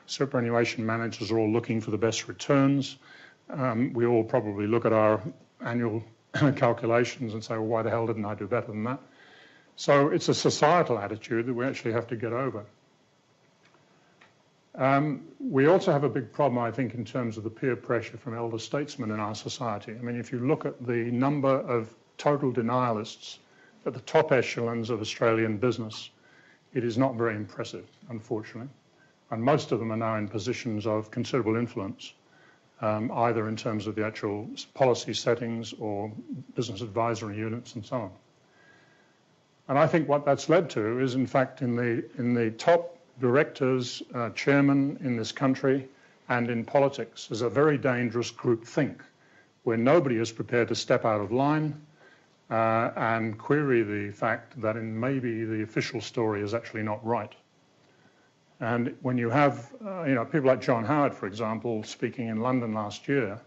Superannuation managers are all looking for the best returns. We all probably look at our annual calculations and say, well, why the hell didn't I do better than that? So it's a societal attitude that we actually have to get over. We also have a big problem, I think, in terms of the peer pressure from elder statesmen in our society. I mean, if you look at the number of total denialists at the top echelons of Australian business, it is not very impressive, unfortunately. And most of them are now in positions of considerable influence, either in terms of the actual policy settings or business advisory units and so on. And I think what that's led to is, in fact, in the top directors, chairmen in this country and in politics, is a very dangerous groupthink where nobody is prepared to step out of line and query the fact that maybe the official story is actually not right. And when you have people like John Howard, for example, speaking in London last year,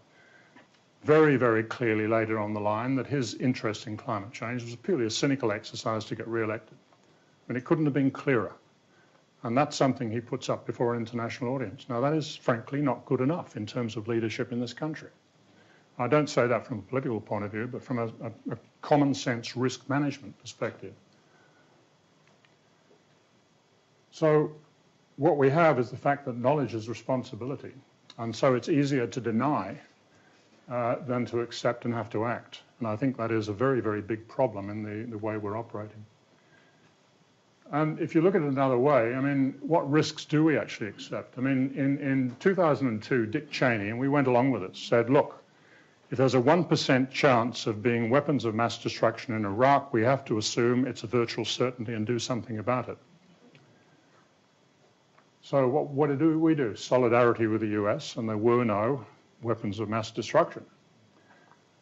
very, very clearly later on the line that his interest in climate change was purely a cynical exercise to get re-elected. And it couldn't have been clearer. And that's something he puts up before an international audience. Now, that is, frankly, not good enough in terms of leadership in this country. I don't say that from a political point of view, but from a common sense risk management perspective. So what we have is the fact that knowledge is responsibility. And so it's easier to deny than to accept and have to act. And I think that is a very, very big problem in the way we're operating. And if you look at it another way, I mean, what risks do we actually accept? I mean, in 2002, Dick Cheney, and we went along with it, said, look, if there's a 1% chance of being weapons of mass destruction in Iraq, we have to assume it's a virtual certainty and do something about it. So what do we do? Solidarity with the US, and there were no weapons of mass destruction.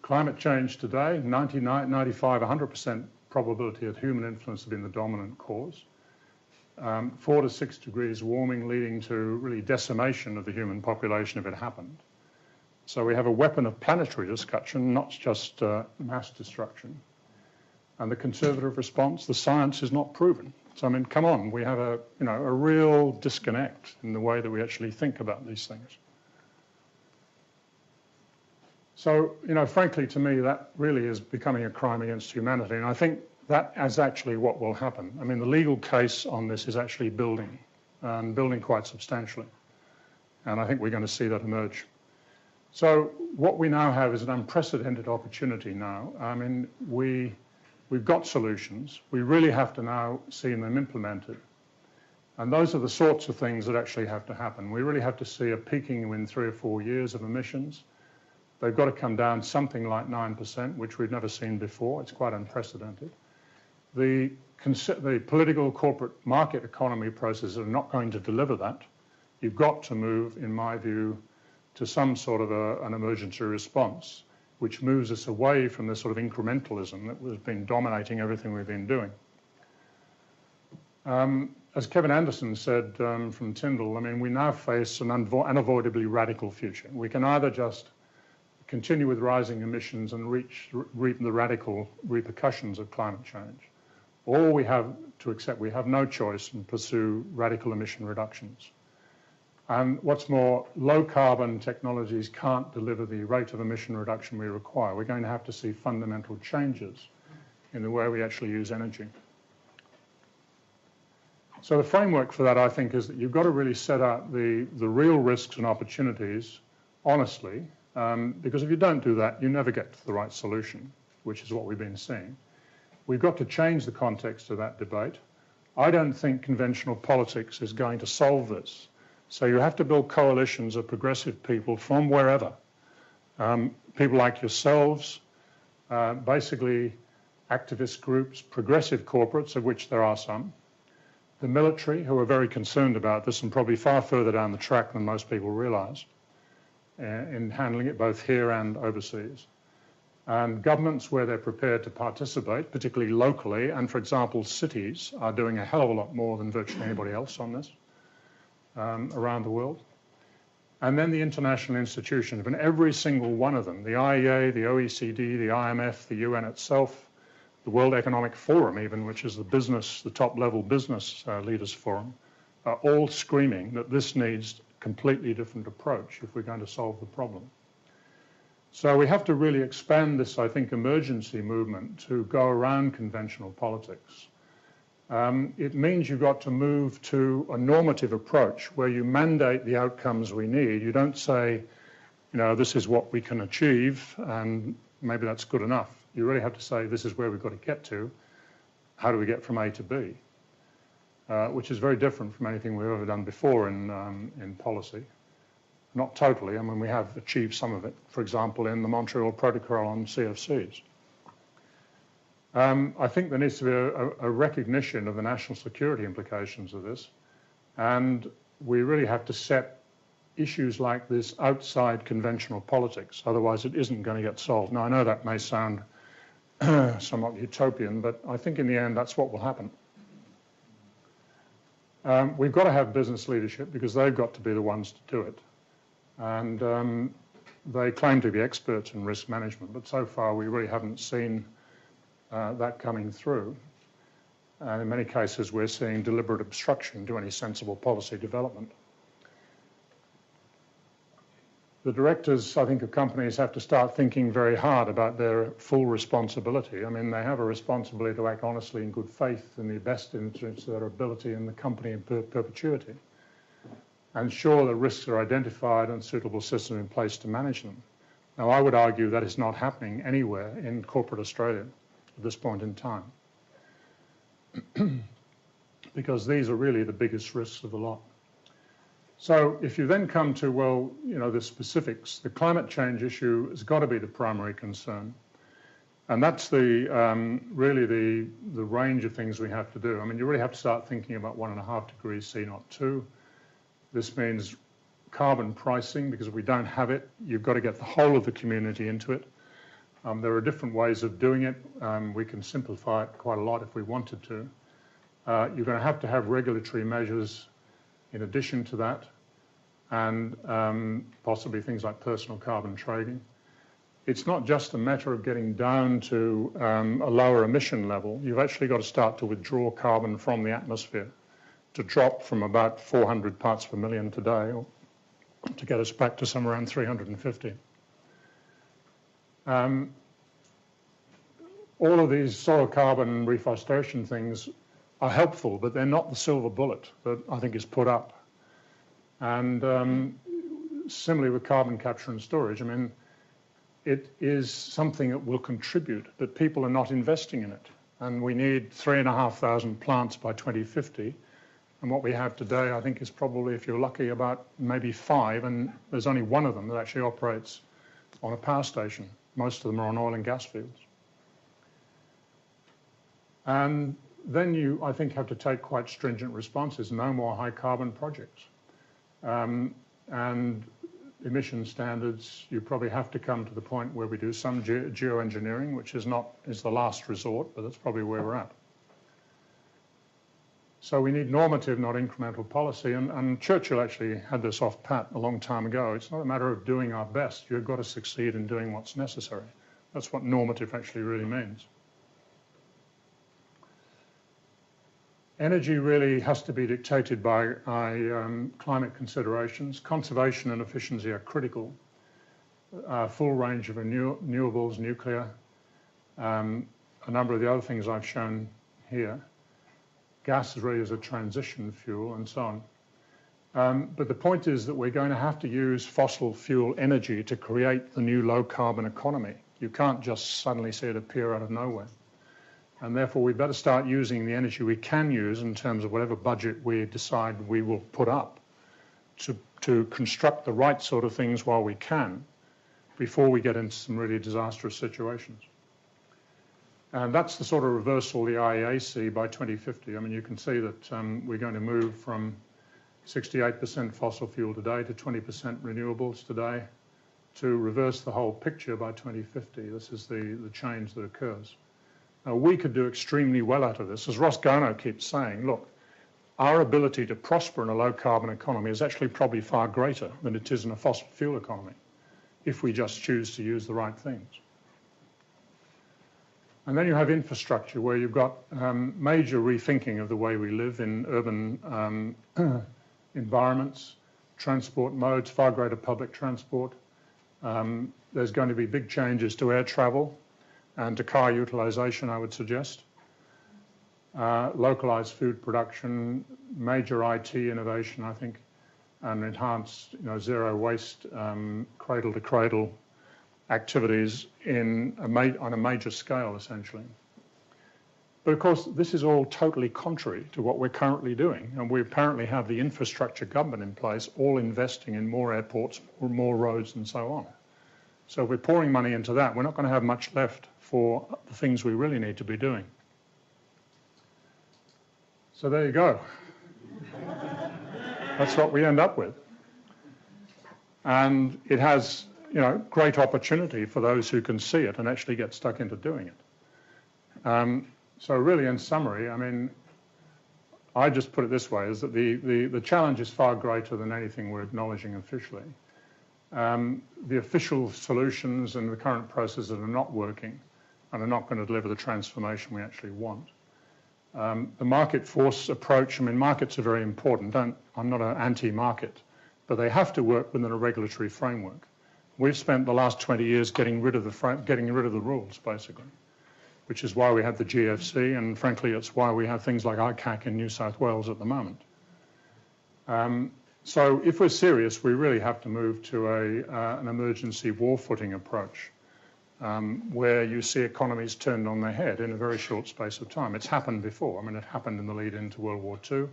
Climate change today, 99, 95, 100% probability that human influence has been the dominant cause. 4 to 6 degrees warming leading to really decimation of the human population if it happened. So we have a weapon of planetary destruction, not just mass destruction. And the conservative response, the science is not proven. So, I mean, come on, we have a real disconnect in the way that we actually think about these things. So, frankly, to me, that really is becoming a crime against humanity. And I think that is actually what will happen. I mean, the legal case on this is actually building, and building quite substantially. And I think we're going to see that emerge. So what we now have is an unprecedented opportunity now. I mean, we've got solutions. We really have to now see them implemented. And those are the sorts of things that actually have to happen. We really have to see a peaking within 3 or 4 years of emissions. They've got to come down something like 9%, which we've never seen before. It's quite unprecedented. The political, corporate, market economy processes are not going to deliver that. You've got to move, in my view, to some sort of an emergency response, which moves us away from this sort of incrementalism that has been dominating everything we've been doing. As Kevin Anderson said from Tyndall, I mean, we now face an unavoidably radical future. We can either just continue with rising emissions and reap the radical repercussions of climate change, or we have to accept we have no choice and pursue radical emission reductions. And what's more, low carbon technologies can't deliver the rate of emission reduction we require. We're going to have to see fundamental changes in the way we actually use energy. So the framework for that, I think, is that you've got to really set out the real risks and opportunities honestly, because if you don't do that, you never get to the right solution, which is what we've been seeing. We've got to change the context of that debate. I don't think conventional politics is going to solve this. So you have to build coalitions of progressive people from wherever. People like yourselves, basically activist groups, progressive corporates, of which there are some, the military, who are very concerned about this and probably far further down the track than most people realise in handling it both here and overseas. And governments where they're prepared to participate, particularly locally, and for example, cities are doing a hell of a lot more than virtually anybody else on this around the world. And then the international institutions, and every single one of them, the IEA, the OECD, the IMF, the UN itself, the World Economic Forum even, which is the top-level business leaders forum, are all screaming that this needs a completely different approach if we're going to solve the problem. So we have to really expand this, I think, emergency movement to go around conventional politics. It means you've got to move to a normative approach where you mandate the outcomes we need. You don't say, this is what we can achieve and maybe that's good enough. You really have to say, this is where we've got to get to. How do we get from A to B? Which is very different from anything we've ever done before in policy. Not totally. I mean, we have achieved some of it, for example, in the Montreal Protocol on CFCs. I think there needs to be a recognition of the national security implications of this, and we really have to set issues like this outside conventional politics, otherwise it isn't going to get solved. Now, I know that may sound somewhat utopian, but I think in the end that's what will happen. We've got to have business leadership because they've got to be the ones to do it. And they claim to be experts in risk management, but so far we really haven't seen that coming through. And in many cases, we're seeing deliberate obstruction to any sensible policy development. The directors, I think, of companies have to start thinking very hard about their full responsibility. I mean, they have a responsibility to act honestly in good faith in the best interest of their ability in the company in perpetuity, and ensure that risks are identified and suitable systems in place to manage them. Now, I would argue that is not happening anywhere in corporate Australia at this point in time, because these are really the biggest risks of the lot. So if you then come to, well, the specifics, the climate change issue has got to be the primary concern. And that's really the range of things we have to do. I mean, you really have to start thinking about 1.5 degrees C, not 2. This means carbon pricing, because if we don't have it, you've got to get the whole of the community into it. There are different ways of doing it. We can simplify it quite a lot if we wanted to. You're going to have regulatory measures in addition to that, and possibly things like personal carbon trading. It's not just a matter of getting down to a lower emission level. You've actually got to start to withdraw carbon from the atmosphere to drop from about 400 parts per million today to get us back to somewhere around 350. All of these soil carbon reforestation things are helpful, but they're not the silver bullet that I think is put up. And similarly with carbon capture and storage, I mean, it is something that will contribute, but people are not investing in it. And we need 3,500 plants by 2050. And what we have today, I think, is probably, if you're lucky, about maybe 5, and there's only one of them that actually operates on a power station. Most of them are on oil and gas fields. And then you, I think, have to take quite stringent responses. No more high carbon projects. And emission standards, you probably have to come to the point where we do some geoengineering, which is the last resort, but that's probably where we're at. So we need normative, not incremental policy. And Churchill actually had this off pat a long time ago. It's not a matter of doing our best. You've got to succeed in doing what's necessary. That's what normative actually really means. Energy really has to be dictated by climate considerations. Conservation and efficiency are critical. Full range of renewables, nuclear, a number of the other things I've shown here. Gas is really as a transition fuel and so on. But the point is that we're going to have to use fossil fuel energy to create the new low carbon economy. You can't just suddenly see it appear out of nowhere. And therefore we better start using the energy we can use in terms of whatever budget we decide we will put up to construct the right sort of things while we can before we get into some really disastrous situations. And that's the sort of reversal the IEA see by 2050. I mean, you can see that we're going to move from 68% fossil fuel today to 20% renewables today to reverse the whole picture by 2050. This is the change that occurs. Now, we could do extremely well out of this. As Ross Garnaut keeps saying, look, our ability to prosper in a low-carbon economy is actually probably far greater than it is in a fossil fuel economy if we just choose to use the right things. And then you have infrastructure where you've got major rethinking of the way we live in urban environments, transport modes, far greater public transport. There's going to be big changes to air travel and to car utilisation, I would suggest. Localised food production, major IT innovation, I think, and enhanced zero waste, cradle-to-cradle activities on a major scale, essentially. But of course, this is all totally contrary to what we're currently doing. And we apparently have the infrastructure government in place, all investing in more airports, more roads, and so on. So if we're pouring money into that, we're not going to have much left for the things we really need to be doing. So there you go. That's what we end up with. And it has, great opportunity for those who can see it and actually get stuck into doing it. So really, in summary, I mean, I just put it this way, is that the challenge is far greater than anything we're acknowledging officially. The official solutions and the current processes are not working and are not going to deliver the transformation we actually want. The market force approach, I mean, markets are very important. I'm not an anti-market, but they have to work within a regulatory framework. We've spent the last 20 years getting rid of the rules, basically, which is why we have the GFC, and frankly, it's why we have things like ICAC in New South Wales at the moment. So if we're serious, we really have to move to an emergency war footing approach, where you see economies turned on their head in a very short space of time. It's happened before. I mean, it happened in the lead into World War II.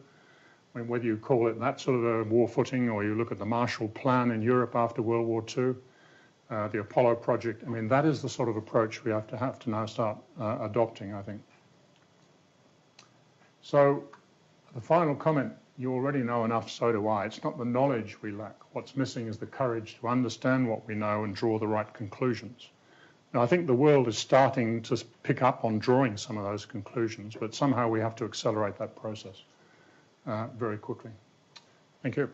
I mean, whether you call it that sort of a war footing or you look at the Marshall Plan in Europe after World War II, the Apollo project, I mean, that is the sort of approach we have to now start adopting, I think. So the final comment, you already know enough, so do I. It's not the knowledge we lack. What's missing is the courage to understand what we know and draw the right conclusions. Now, I think the world is starting to pick up on drawing some of those conclusions, but somehow we have to accelerate that process very quickly. Thank you.